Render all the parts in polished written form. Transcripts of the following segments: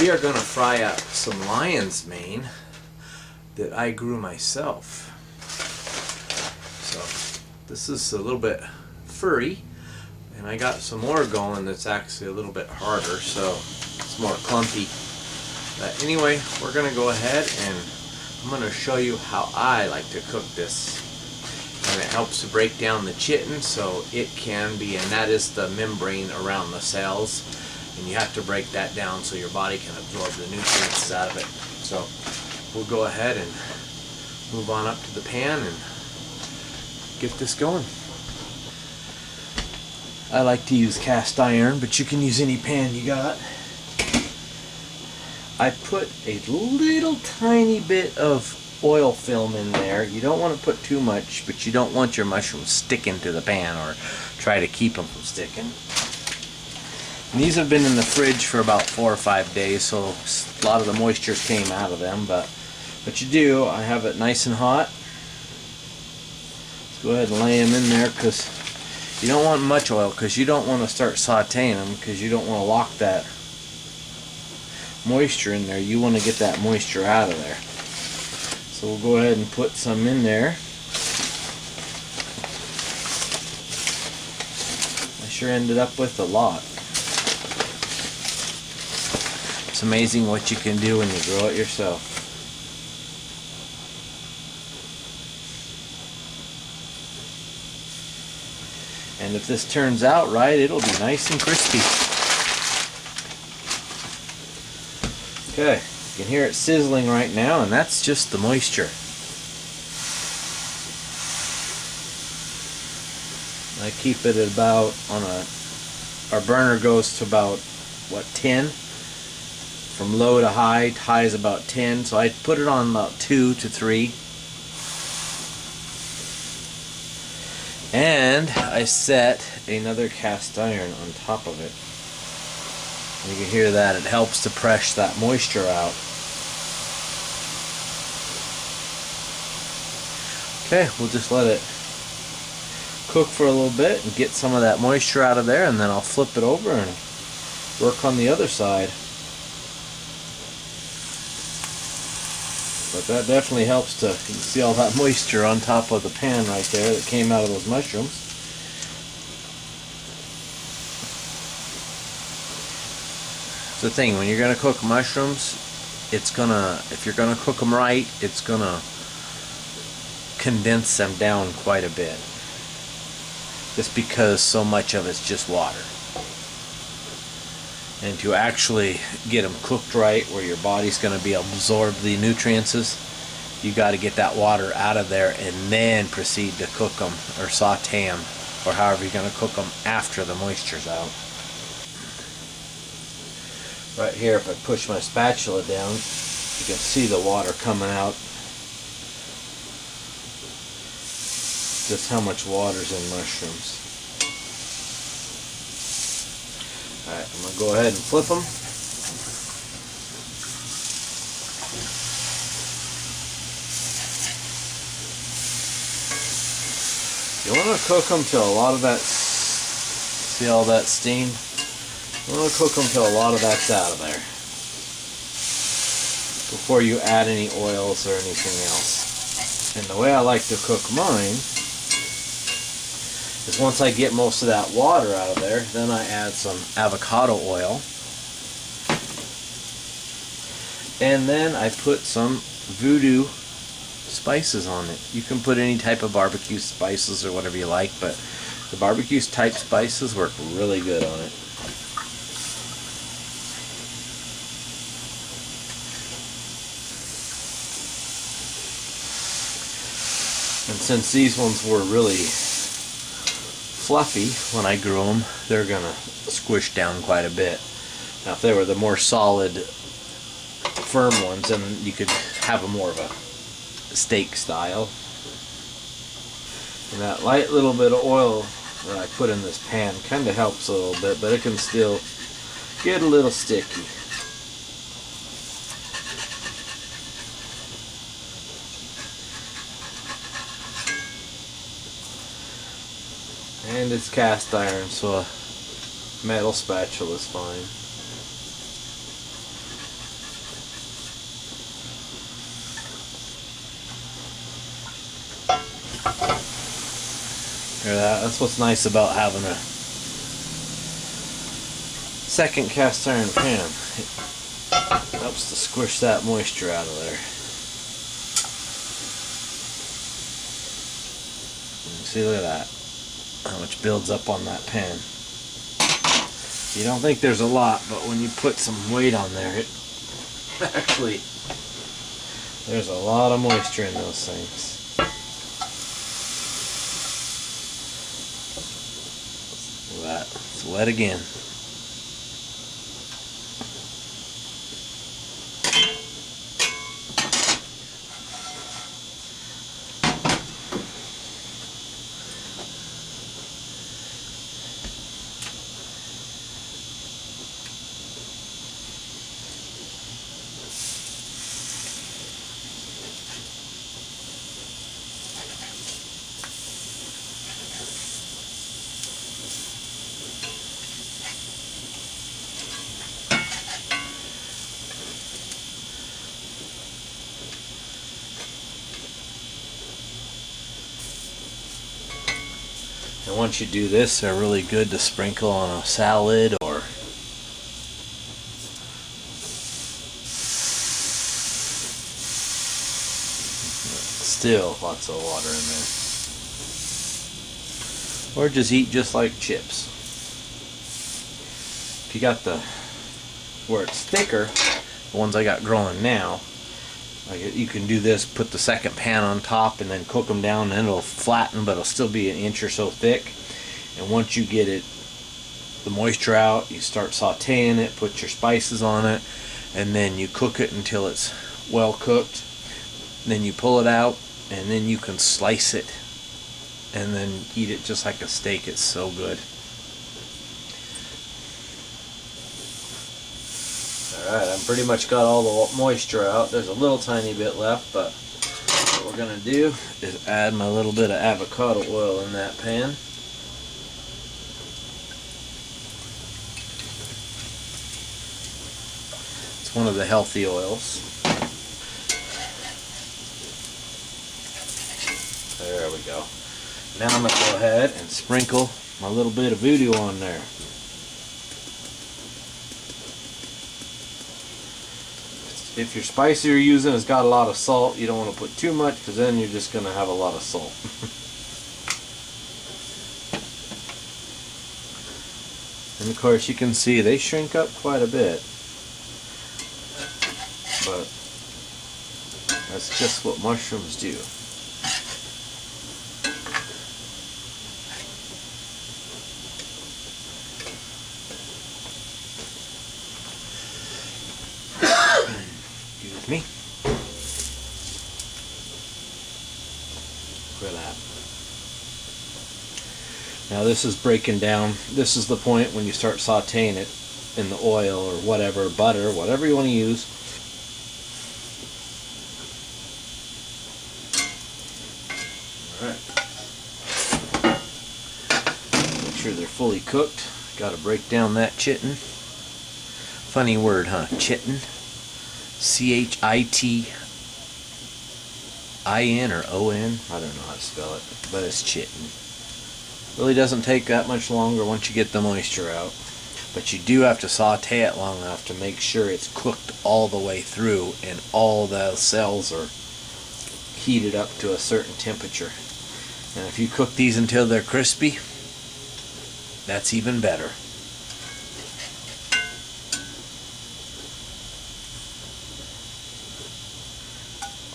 we are going to fry up some lion's mane that I grew myself. So this is a little bit furry, and I got some more going that's actually a little bit harder, so it's more clumpy. But anyway, we're going to go ahead and I'm going to show you how I like to cook this. And it helps to break down the chitin so it can be, and that is the membrane around the cells, and you have to break that down so your body can absorb the nutrients out of it. So we'll go ahead and move on up to the pan and get this going. I like to use cast iron, but you can use any pan you got. I put a little tiny bit of oil film in there. You don't want to put too much, but you don't want your mushrooms sticking to the pan, or try to keep them from sticking. And these have been in the fridge for about 4 or 5 days, so a lot of the moisture came out of them. But what you do, I have it nice and hot. Let's go ahead and lay them in there, because you don't want much oil, because you don't want to start sauteing them, because you don't want to lock that moisture in there. You want to get that moisture out of there. So we'll go ahead and put some in there. I sure ended up with a lot. It's amazing what you can do when you grow it yourself. And if this turns out right, it'll be nice and crispy. Okay. You can hear it sizzling right now, and that's just the moisture. I keep it at about, our burner goes to about, 10? From low to high. High is about 10, so I put it on about 2 to 3. And I set another cast iron on top of it. You can hear that. It helps to press that moisture out. Okay, we'll just let it cook for a little bit and get some of that moisture out of there, and then I'll flip it over and work on the other side. But that definitely helps to, you can see all that moisture on top of the pan right there that came out of those mushrooms. It's the thing, when you're going to cook mushrooms, if you're going to cook them right, it's going to condense them down quite a bit, just because so much of it's just water. And to actually get them cooked right, where your body's going to be able to absorb the nutrients, you got to get that water out of there and then proceed to cook them or saute them, or however you're going to cook them after the moisture's out. Right here, if I push my spatula down, you can see the water coming out. Just how much water's in mushrooms. Alright, I'm going to go ahead and flip them. You want to cook them till a lot of that, see all that steam? You want to cook them till a lot of that's out of there before you add any oils or anything else. And the way I like to cook mine is, once I get most of that water out of there, then I add some avocado oil, and then I put some voodoo spices on it. You can put any type of barbecue spices or whatever you like, but the barbecue type spices work really good on it. And since these ones were really fluffy when I grew them, they're gonna squish down quite a bit. Now if they were the more solid, firm ones, then you could have a more of a steak style. And that light little bit of oil that I put in this pan kind of helps a little bit, but it can still get a little sticky. And it's cast iron, so a metal spatula is fine. That's what's nice about having a second cast iron pan. It helps to squish that moisture out of there. See, look at that. How much builds up on that pan. You don't think there's a lot, but when you put some weight on there, it actually, there's a lot of moisture in those things. Look at that. It's wet again. And once you do this, they're really good to sprinkle on a salad or still lots of water in there. Or just eat just like chips. If you got the where it's thicker, the ones I got growing now, like you can do this, put the second pan on top and then cook them down, and it'll flatten, but it'll still be an inch or so thick. And once you get it, the moisture out, you start sauteing it, put your spices on it, and then you cook it until it's well cooked. Then you pull it out, and then you can slice it and then eat it just like a steak. It's so good. Alright, I've pretty much got all the moisture out. There's a little tiny bit left, but what we're going to do is add my little bit of avocado oil in that pan. It's one of the healthy oils. There we go. Now I'm going to go ahead and sprinkle my little bit of voodoo on there. If your spice you're using has got a lot of salt, you don't want to put too much, because then you're just going to have a lot of salt. And of course you can see they shrink up quite a bit. But that's just what mushrooms do. Excuse me. Look at that. Now this is breaking down. This is the point when you start sauteing it in the oil or whatever, butter, whatever you want to use. Alright. Make sure they're fully cooked. Got to break down that chitin. Funny word, huh? Chitin. C-H-I-T-I-N or O-N. I don't know how to spell it, but it's chitin. Really doesn't take that much longer once you get the moisture out. But you do have to saute it long enough to make sure it's cooked all the way through and all the cells are heated up to a certain temperature. And if you cook these until they're crispy, that's even better.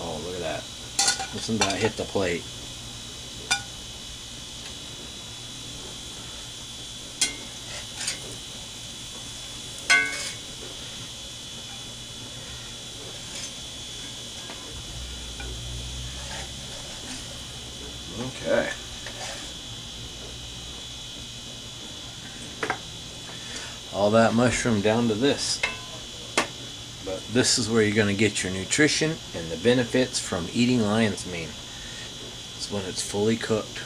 Oh, look at that. Listen to that hit the plate. Okay. All that mushroom down to this. But this is where you're going to get your nutrition and the benefits from eating lion's mane. It's when it's fully cooked.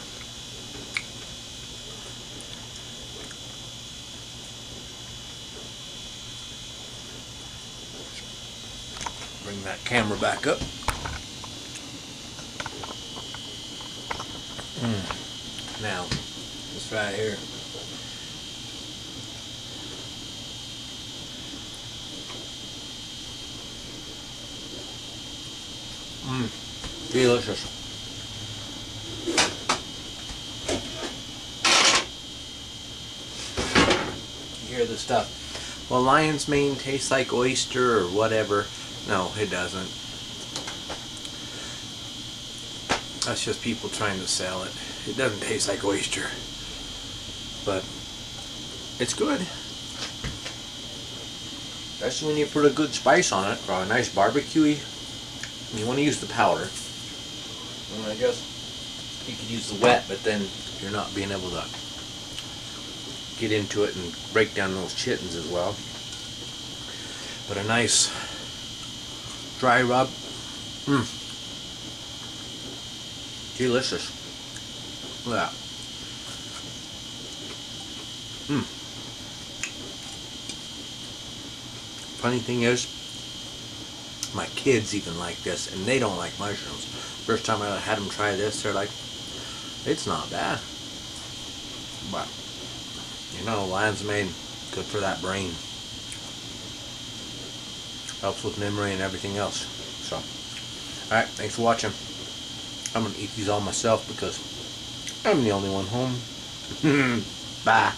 Bring that camera back up. Now, this right here. Delicious. You hear the stuff. Well, lion's mane tastes like oyster or whatever. No, it doesn't. That's just people trying to sell it. It doesn't taste like oyster. But it's good. Especially when you put a good spice on it, or a nice barbecue-y. You want to use the powder. And I guess you could use the wet, but then you're not being able to get into it and break down those chitins as well. But a nice dry rub. Delicious. Look at that. Funny thing is, my kids even like this, and they don't like mushrooms. First time I had them try this, they're like, it's not bad. But, you know, lion's mane, good for that brain. Helps with memory and everything else. So, alright, thanks for watching. I'm going to eat these all myself because I'm the only one home. Bye.